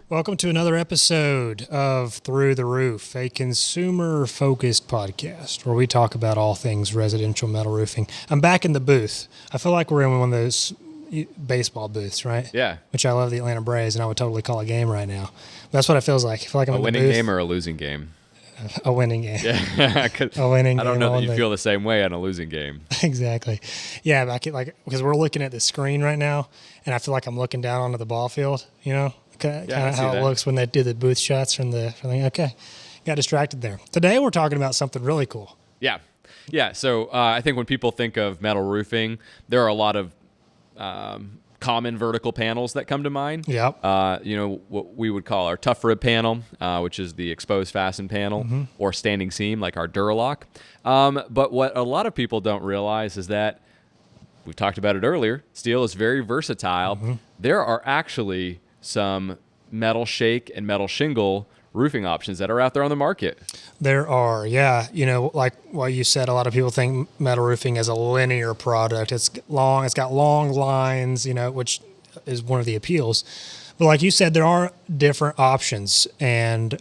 Welcome to another episode of Through the Roof, a consumer-focused podcast where we talk about all things residential metal roofing. I'm back in the booth. I feel like we're in one of those baseball booths, right? Yeah. Which I love the Atlanta Braves, and I would totally call a game right now. But that's what it feels like. I feel like I'm A in the winning booth. game or a losing game? A winning game. Yeah. A winning I don't game know that only. you feel the same way on a losing game. Exactly. Yeah, because we're looking at the screen right now, and I feel like I'm looking down onto the ball field, kind of how it looks when they do the booth shots from the okay. Got distracted there. Today we're talking about something really cool. Yeah. Yeah. So I think when people think of metal roofing, there are a lot of common vertical panels that come to mind. Yep. What we would call our tough rib panel, which is the exposed fasten panel, or standing seam like our Duralock. But what a lot of people don't realize is that we've talked about it earlier. Steel is very versatile. There are actually some metal shake and metal shingle roofing options that are out there on the market. There are, yeah. Like what you said, a lot of people think metal roofing is a linear product. It's got long lines, which is one of the appeals. But like you said, there are different options, and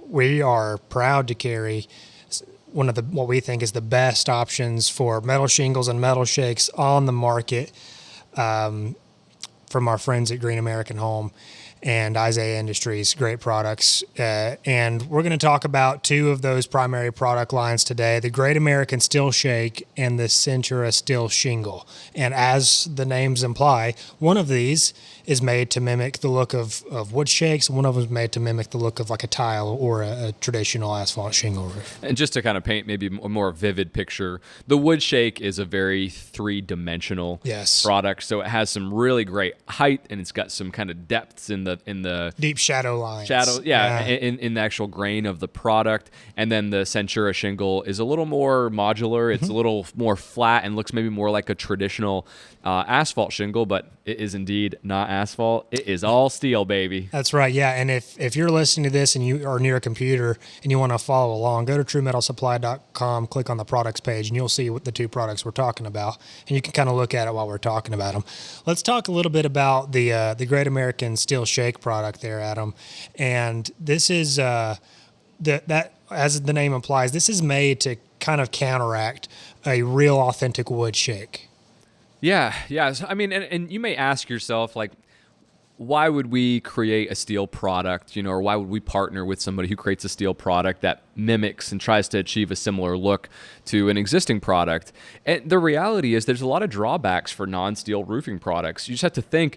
we are proud to carry one of what we think is the best options for metal shingles and metal shakes on the market from our friends at Green American Home and Isaiah Industries. Great products. And we're going to talk about two of those primary product lines today, the Great American Steel Shake and the Centura Steel Shingle. And as the names imply, one of these is made to mimic the look of wood shakes. One of them is made to mimic the look of like a tile or a traditional asphalt shingle roof. And just to kind of paint maybe a more vivid picture, the wood shake is a very three-dimensional product. So it has some really great height, and it's got some kind of depths in the deep shadow lines. In the actual grain of the product. And then the Centura shingle is a little more modular. It's a little more flat and looks maybe more like a traditional asphalt shingle, but it is indeed not asphalt. It is all steel, baby. That's right, yeah. And if you're listening to this and you are near a computer and you want to follow along, go to truemetalsupply.com, click on the products page, and you'll see what the two products we're talking about. And you can kind of look at it while we're talking about them. Let's talk a little bit about the Great American Steel Shake product there, Adam. And this is, that as the name implies, this is made to kind of counteract a real authentic wood shake. Yeah. I mean, and you may ask yourself, like, why would we create a steel product, or why would we partner with somebody who creates a steel product that mimics and tries to achieve a similar look to an existing product? And the reality is there's a lot of drawbacks for non-steel roofing products. You just have to think,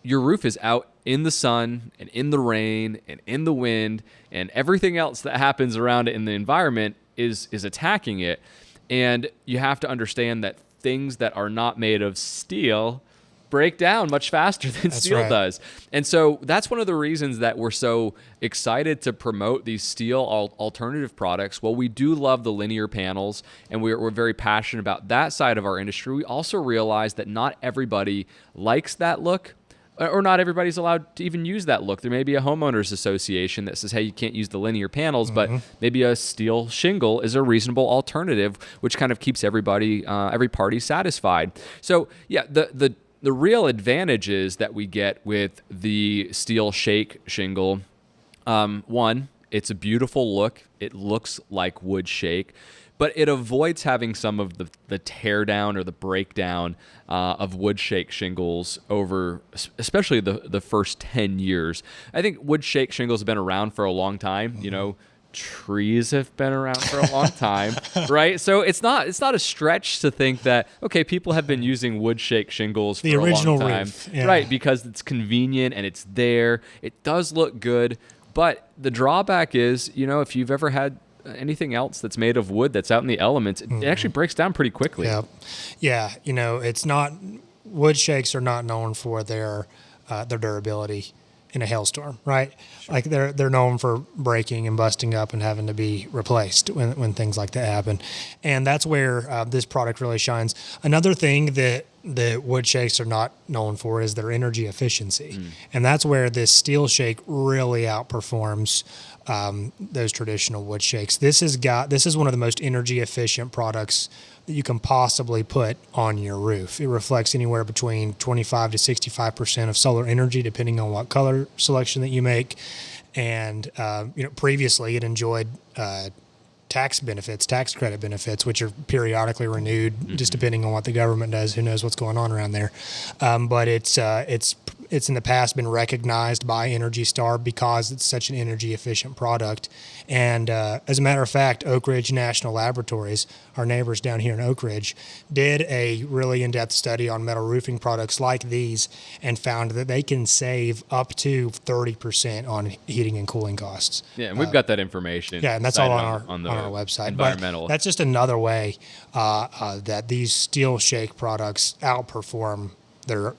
your roof is out in the sun and in the rain and in the wind, and everything else that happens around it in the environment is attacking it. And you have to understand that things that are not made of steel break down much faster than steel does. And so that's one of the reasons that we're so excited to promote these steel alternative products. While we do love the linear panels, and we're very passionate about that side of our industry, we also realize that not everybody likes that look, or not everybody's allowed to even use that look. There may be a homeowners association that says, hey, you can't use the linear panels, but maybe a steel shingle is a reasonable alternative, which kind of keeps every party satisfied. So yeah, the real advantages that we get with the steel shake shingle, one, it's a beautiful look. It looks like wood shake, but it avoids having some of the tear down or the breakdown of wood shake shingles over, especially the first 10 years. I think wood shake shingles have been around for a long time. Trees have been around for a long time, right? So it's not a stretch to think that, okay, people have been using wood shake shingles for a long time, right? Because it's convenient and it's there. It does look good, but the drawback is, if you've ever had anything else that's made of wood that's out in the elements, it actually breaks down pretty quickly. Yeah. It's not, wood shakes are not known for their durability in a hailstorm, right? Sure. Like they're known for breaking and busting up and having to be replaced when things like that happen. And that's where this product really shines. Another thing that wood shakes are not known for is their energy efficiency. And that's where this steel shake really outperforms those traditional wood shakes. This is one of the most energy efficient products that you can possibly put on your roof. It reflects anywhere between 25 to 65% of solar energy, depending on what color selection that you make. And previously it enjoyed tax credit benefits, which are periodically renewed, just depending on what the government does. Who knows what's going on around there? But it's in the past been recognized by Energy Star because it's such an energy efficient product. And as a matter of fact, Oak Ridge National Laboratories, our neighbors down here in Oak Ridge, did a really in-depth study on metal roofing products like these and found that they can save up to 30% on heating and cooling costs. Yeah, and we've got that information. Yeah, and that's all on our website. Environmental. But that's just another way that these steel shake products outperform their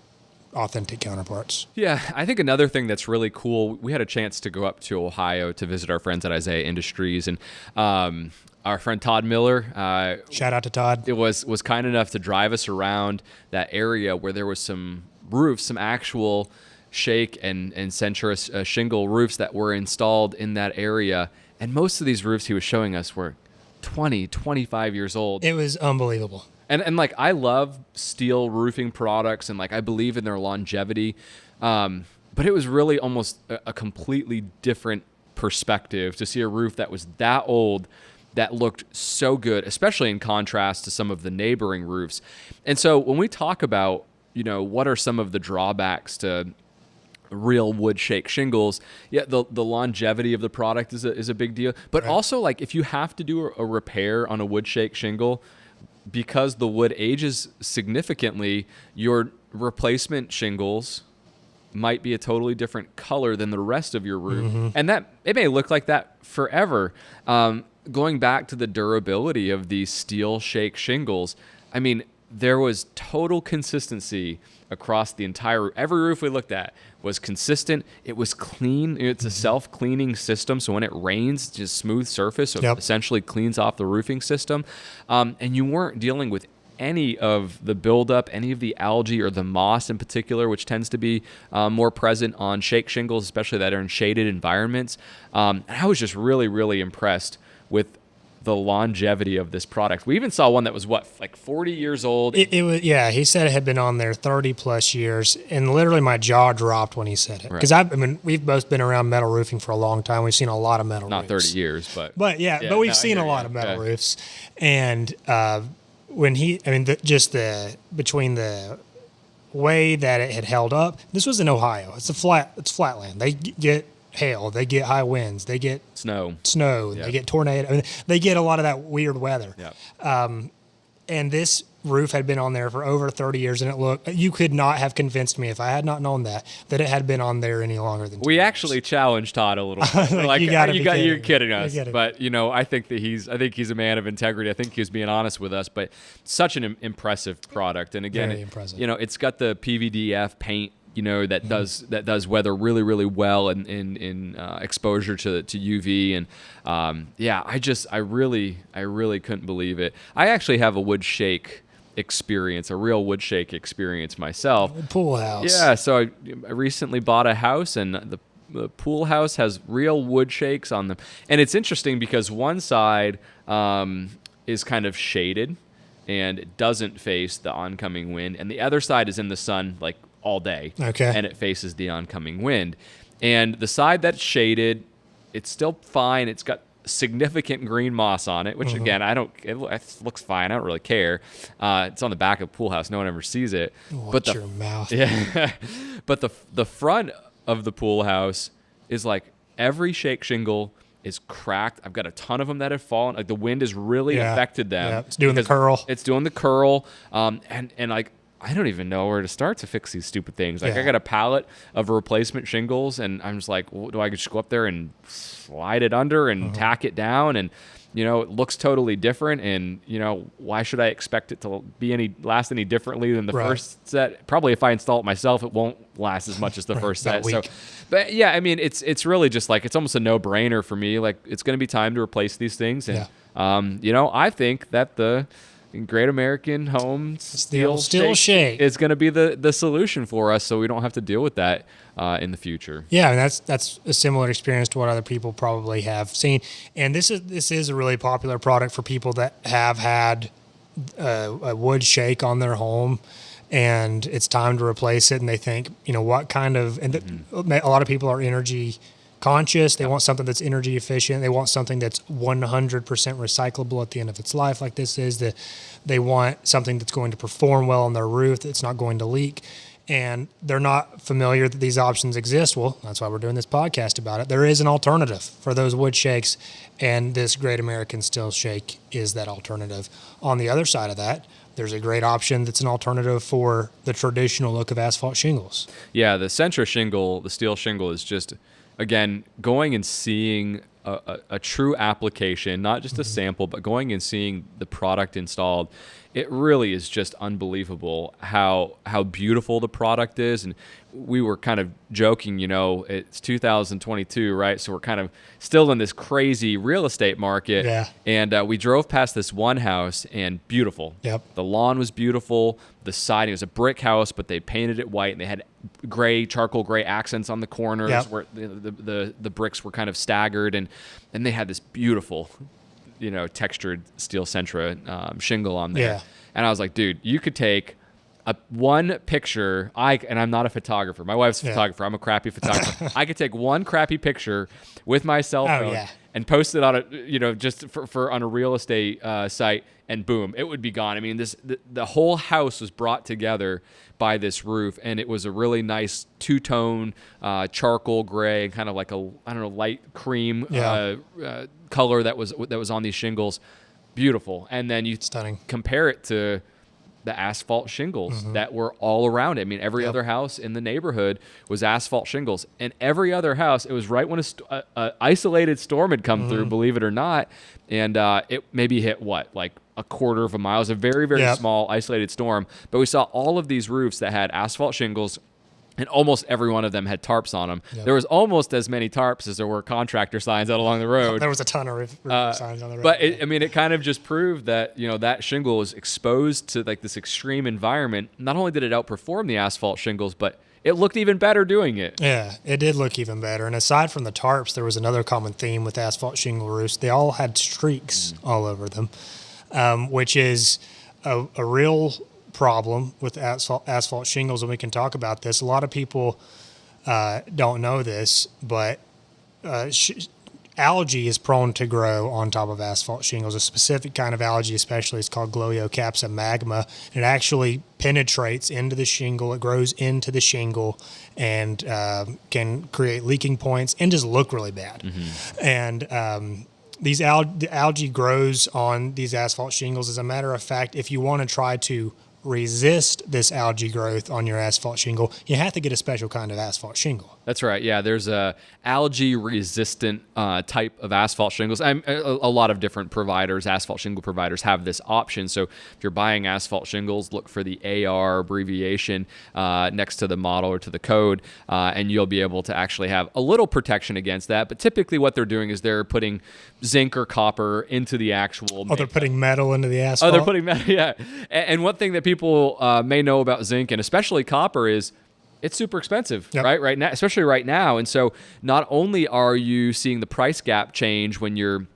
authentic counterparts. Yeah, I think another thing that's really cool, we had a chance to go up to Ohio to visit our friends at Isaiah Industries, and our friend Todd Miller, shout out to Todd, it was kind enough to drive us around that area where there was some roofs, some actual shake and Centura shingle roofs that were installed in that area. And most of these roofs he was showing us were 20, 25 years old. It was unbelievable. And like, I love steel roofing products, and like, I believe in their longevity. But it was really almost a completely different perspective to see a roof that was that old, that looked so good, especially in contrast to some of the neighboring roofs. And so when we talk about, what are some of the drawbacks to real wood shake shingles, the longevity of the product is a big deal. But also, like, if you have to do a repair on a wood shake shingle, because the wood ages significantly, your replacement shingles might be a totally different color than the rest of your roof. And that it may look like that forever. Going back to the durability of these steel shake shingles, I mean, there was total consistency across the entire, every roof we looked at was consistent. It was clean. It's a self-cleaning system. So when it rains, it's just smooth surface. So it essentially cleans off the roofing system. And you weren't dealing with any of the buildup, any of the algae or the moss in particular, which tends to be more present on shake shingles, especially that are in shaded environments. And I was just really, really impressed with the longevity of this product. We even saw one that was like 40 years old. It was, yeah. He said it had been on there 30 plus years, and literally my jaw dropped when he said it. Because we've both been around metal roofing for a long time. We've seen a lot of metal roofs. Not 30 years, but we've seen a lot of metal roofs. And when between the way that it had held up, this was in Ohio. It's flatland. They get hail, they get high winds, they get snow, they get tornado. I mean, they get a lot of that weird weather. And this roof had been on there for over 30 years, and you could not have convinced me, if I had not known that it had been on there any longer than 2 we years. Actually challenged Todd a little bit. Like, you're kidding us. But I think he's a man of integrity. I think he was being honest with us. But such an impressive product, and again, it's got the PVDF paint, that does weather really, really well in exposure to UV. And I really couldn't believe it. I actually have a wood shake experience, a real wood shake experience myself. Pool house. Yeah, so I recently bought a house, and the pool house has real wood shakes on them. And it's interesting because one side is kind of shaded and it doesn't face the oncoming wind, and the other side is in the sun like all day. Okay. And it faces the oncoming wind. And the side that's shaded, it's still fine. It's got significant green moss on it, which again, it looks fine. I don't really care. It's on the back of the pool house. No one ever sees it. Watch your mouth. Yeah. But the front of the pool house is like every shake shingle is cracked. I've got a ton of them that have fallen. Like, the wind has really affected them. Yeah, it's doing the curl. It's doing the curl. And like, I don't even know where to start to fix these stupid things. Like, I got a pallet of replacement shingles, and I'm just like, do I just go up there and slide it under and tack it down? And, it looks totally different. And, why should I expect it to last any differently than the first set? Probably if I install it myself, it won't last as much as the first set. So, but yeah, I mean, it's really just like, it's almost a no-brainer for me. Like, it's going to be time to replace these things. And, I think that the Great American Home Steel Shake is going to be the solution for us, so we don't have to deal with that in the future. Yeah, and that's a similar experience to what other people probably have seen. And this is a really popular product for people that have had a wood shake on their home and it's time to replace it, and they think, what kind of, and a lot of people are energy conscious. They want something that's energy efficient. They want something that's 100% recyclable at the end of its life, like this is. They want something that's going to perform well on their roof, that's not going to leak. And they're not familiar that these options exist. Well, that's why we're doing this podcast about it. There is an alternative for those wood shakes, and this Great American Steel Shake is that alternative. On the other side of that, there's a great option that's an alternative for the traditional look of asphalt shingles. Yeah, the Centura shingle, the steel shingle, is just, again, going and seeing a true application, not just a sample, but going and seeing the product installed. It really is just unbelievable how beautiful the product is. And we were kind of joking, it's 2022, right? So we're kind of still in this crazy real estate market. Yeah. And we drove past this one house, and beautiful. Yep. The lawn was beautiful. The siding was a brick house, but they painted it white, and they had charcoal gray accents on the corners. Yep. Where the bricks were kind of staggered, and they had this beautiful, textured steel Centura shingle on there. Yeah. And I was like, dude, you could take one picture. And I'm not a photographer. My wife's a photographer. I'm a crappy photographer. I could take one crappy picture with my cell phone and post it on just for on a real estate site, and boom, it would be gone. I mean, the whole house was brought together by this roof, and it was a really nice two-tone charcoal gray, kind of like a light cream color that was on these shingles. Beautiful. And then you Stunning. compare it to the asphalt shingles that were all around it. I mean, every other house in the neighborhood was asphalt shingles, and every other house, it was right when a isolated storm had come through, believe it or not, and it maybe hit like a quarter of a mile. It was a very, very small isolated storm, but we saw all of these roofs that had asphalt shingles, and almost every one of them had tarps on them. Yep. There was almost as many tarps as there were contractor signs out along the road. There was a ton of roof signs on the road. But it kind of just proved that, that shingle was exposed to like this extreme environment. Not only did it outperform the asphalt shingles, but it looked even better doing it. Yeah, it did look even better. And aside from the tarps, there was another common theme with asphalt shingle roofs. They all had streaks all over them, which is a real problem with asphalt shingles, and we can talk about this. A lot of people don't know this, but algae is prone to grow on top of asphalt shingles. A specific kind of algae especially is called Gliocapsa magma. It actually penetrates into the shingle. It grows into the shingle and can create leaking points and just look really bad. And the algae grows on these asphalt shingles. As a matter of fact, if you want to try to resist this algae growth on your asphalt shingle, you have to get a special kind of asphalt shingle. That's right. Yeah, there's a algae-resistant type of asphalt shingles. A lot of different providers, asphalt shingle providers, have this option. So if you're buying asphalt shingles, look for the AR abbreviation next to the model or to the code, and you'll be able to actually have a little protection against that. But typically what they're doing is they're putting zinc or copper into the actual... they're putting metal into the asphalt? They're putting metal, yeah. And one thing that people may know about zinc, and especially copper, is it's super expensive, right now, especially right now. And so not only are you seeing the price gap change when you're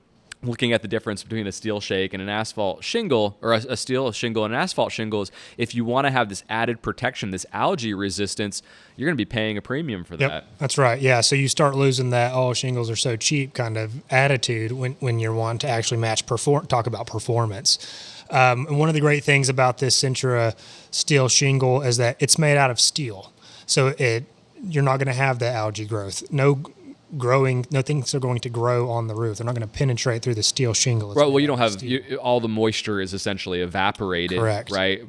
looking at the difference between a steel shake and an asphalt shingle, or a steel shingle and an asphalt shingle, is if you want to have this added protection, this algae resistance, you're going to be paying a premium for that. That's right. Yeah. So you start losing that shingles are so cheap kind of attitude when you're wanting to actually talk about performance. And one of the great things about this Centura steel shingle is that it's made out of steel. So you're not going to have the algae growth. No things are going to grow on the roof. They're not going to penetrate through the steel shingle. Right. Well, you don't have all the moisture is essentially evaporated. Correct. Right.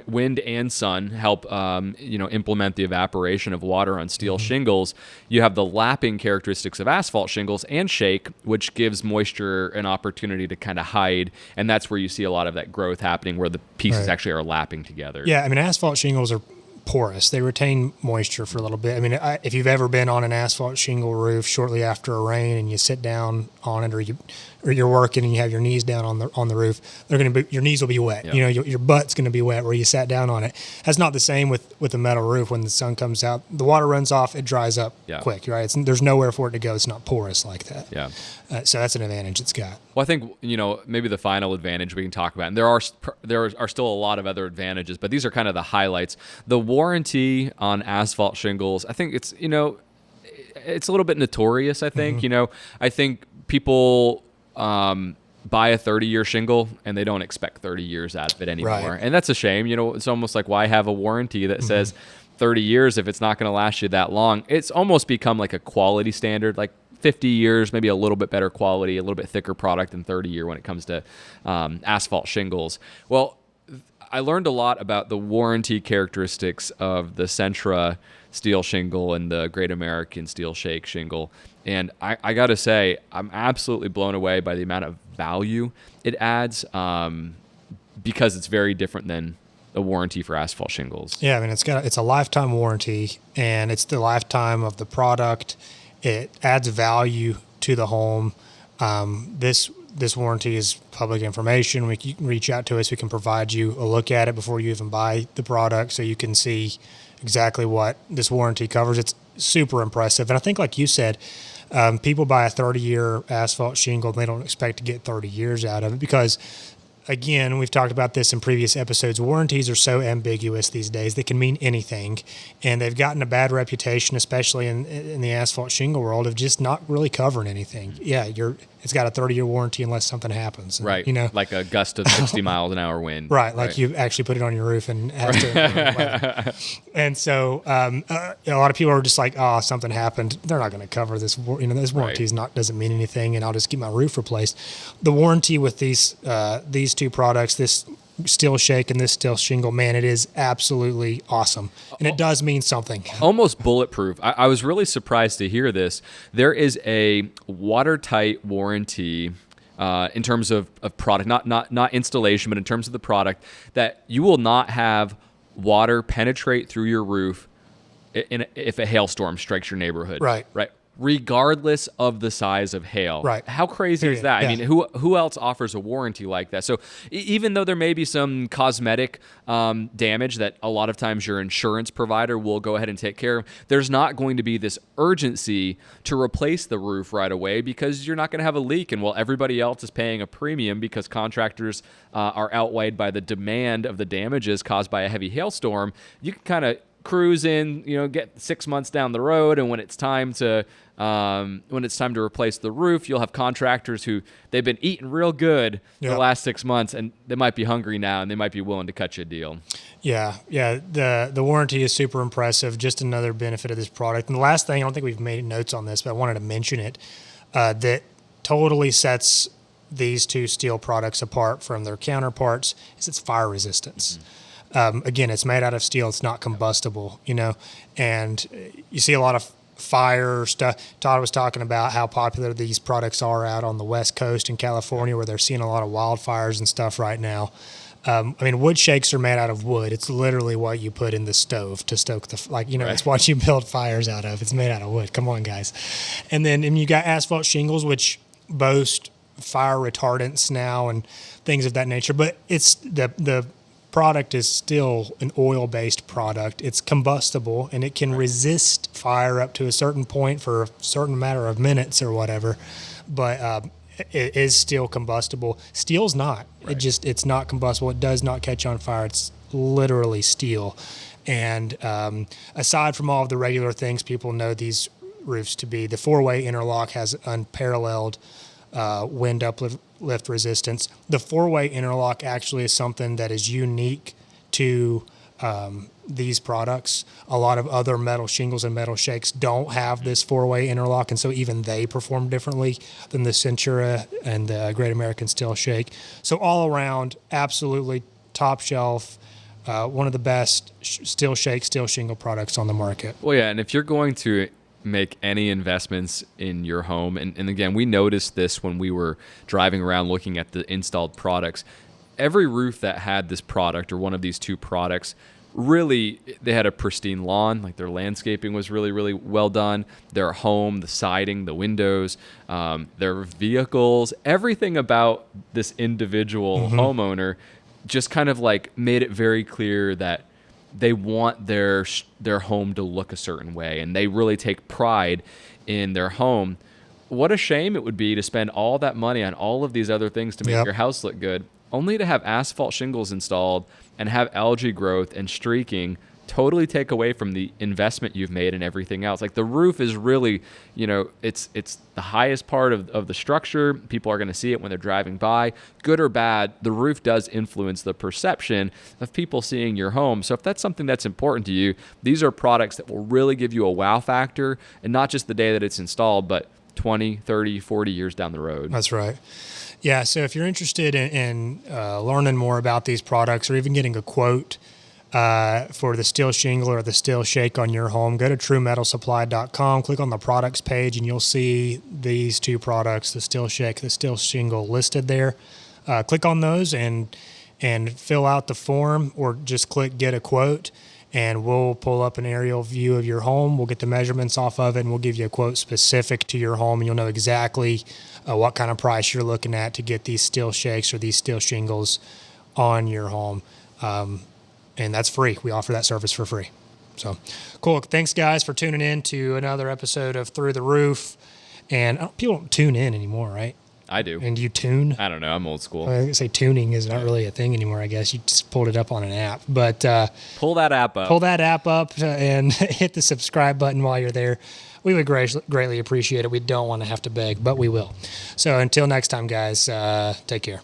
Wind and sun help implement the evaporation of water on steel shingles. You have the lapping characteristics of asphalt shingles and shake, which gives moisture an opportunity to kind of hide, and that's where you see a lot of that growth happening, where the pieces actually are lapping together. Yeah. I mean, asphalt shingles are porous. They retain moisture for a little bit. I mean, if you've ever been on an asphalt shingle roof shortly after a rain and you sit down on it, or you or you're working and you have your knees down on the roof, your knees will be wet. Yeah. You know, your butt's going to be wet where you sat down on it. That's not the same with a metal roof. When the sun comes out, the water runs off, it dries up quick, right? There's nowhere for it to go. It's not porous like that. Yeah. So that's an advantage it's got. Well, I think, maybe the final advantage we can talk about, and there are still a lot of other advantages, but these are kind of the highlights. The warranty on asphalt shingles, I think it's a little bit notorious, I think. I think people buy a 30-year shingle and they don't expect 30 years out of it anymore. Right. And that's a shame. It's almost like, why have a warranty that says 30 years if it's not going to last you that long? It's almost become like a quality standard, like 50 years, maybe a little bit better quality, a little bit thicker product than 30 year when it comes to asphalt shingles. Well, I learned a lot about the warranty characteristics of the Centura steel shingle and the Great American Steel Shake shingle. And I got to say, I'm absolutely blown away by the amount of value it adds because it's very different than a warranty for asphalt shingles. Yeah, I mean, it's a lifetime warranty, and it's the lifetime of the product. It adds value to the home. This warranty is public information. You can reach out to us. We can provide you a look at it before you even buy the product, so you can see exactly what this warranty covers. It's super impressive. And I think, like you said, people buy a 30-year asphalt shingle and they don't expect to get 30 years out of it because, again, we've talked about this in previous episodes, warranties are so ambiguous these days. They can mean anything, and they've gotten a bad reputation, especially in the asphalt shingle world, of just not really covering anything. Yeah, it's got a 30-year warranty unless something happens. Right, like a gust of 60 miles an hour wind. Right, like you actually put it on your roof and have to. And so a lot of people are just like, oh, something happened. They're not going to cover this. This warranty doesn't mean anything, and I'll just get my roof replaced. The warranty with these two products, this steel shake and this steel shingle, man, it is absolutely awesome, and it does mean something. Almost bulletproof. I was really surprised to hear this. There is a watertight warranty in terms of product, not installation, but in terms of the product, that you will not have water penetrate through your roof if a hailstorm strikes your neighborhood. Right. Regardless of the size of hail. Right. How crazy is that? Yeah. I mean, who else offers a warranty like that? So even though there may be some cosmetic damage that a lot of times your insurance provider will go ahead and take care of, there's not going to be this urgency to replace the roof right away because you're not going to have a leak. And while everybody else is paying a premium because contractors are outweighed by the demand of the damages caused by a heavy hailstorm, you can kind of cruise in, get 6 months down the road, and when it's time to replace the roof, you'll have contractors who they've been eating real good the last 6 months, and they might be hungry now, and they might be willing to cut you a deal. Yeah. The warranty is super impressive. Just another benefit of this product. And the last thing, I don't think we've made notes on this, but I wanted to mention it, that totally sets these two steel products apart from their counterparts is its fire resistance. Mm-hmm. Again, it's made out of steel. It's not combustible, and you see a lot of fire stuff. Todd was talking about how popular these products are out on the West Coast in California, where they're seeing a lot of wildfires and stuff right now. Wood shakes are made out of wood. It's literally what you put in the stove to stoke it's what you build fires out of. It's made out of wood. Come on, guys. And you got asphalt shingles, which boast fire retardants now and things of that nature. But it's the product is still an oil-based product. It's combustible, and it can resist fire up to a certain point for a certain matter of minutes or whatever, but it is still combustible. Steel's not. Right. It's not combustible. It does not catch on fire. It's literally steel. And aside from all of the regular things people know these roofs to be, the four-way interlock has unparalleled wind uplift resistance. The four-way interlock actually is something that is unique to these products. A lot of other metal shingles and metal shakes don't have this four-way interlock, and so even they perform differently than the Centura and the Great American Steel Shake. So all around, absolutely top shelf, one of the best steel shake, steel shingle products on the market. Well, yeah, and if you're going to make any investments in your home, and again, we noticed this when we were driving around looking at the installed products, every roof that had this product or one of these two products really, they had a pristine lawn. Like their landscaping was really, really well done. Their home, the siding, the windows, their vehicles, everything about this individual homeowner just kind of like made it very clear that they want their home to look a certain way, and they really take pride in their home. What a shame it would be to spend all that money on all of these other things to make your house look good, only to have asphalt shingles installed and have algae growth and streaking totally take away from the investment you've made and everything else. Like the roof is really, it's the highest part of the structure. People are going to see it when they're driving by. Good or bad, the roof does influence the perception of people seeing your home. So if that's something that's important to you, these are products that will really give you a wow factor, and not just the day that it's installed, but 20, 30, 40 years down the road. That's right. Yeah, so if you're interested in learning more about these products or even getting a quote for the steel shingle or the steel shake on your home, go to truemetalsupply.com, click on the products page, and you'll see these two products, the steel shake, the steel shingle, listed there. Click on those and fill out the form, or just click get a quote, and we'll pull up an aerial view of your home. We'll get the measurements off of it, and we'll give you a quote specific to your home, and you'll know exactly what kind of price you're looking at to get these steel shakes or these steel shingles on your home. And that's free. We offer that service for free. So cool. Thanks, guys, for tuning in to another episode of Through the Roof. And people don't tune in anymore, right? I do. And you tune? I don't know. I'm old school. I say tuning is not really a thing anymore, I guess. You just pulled it up on an app. But pull that app up. Pull that app up and hit the subscribe button while you're there. We would greatly appreciate it. We don't want to have to beg, but we will. So until next time, guys, take care.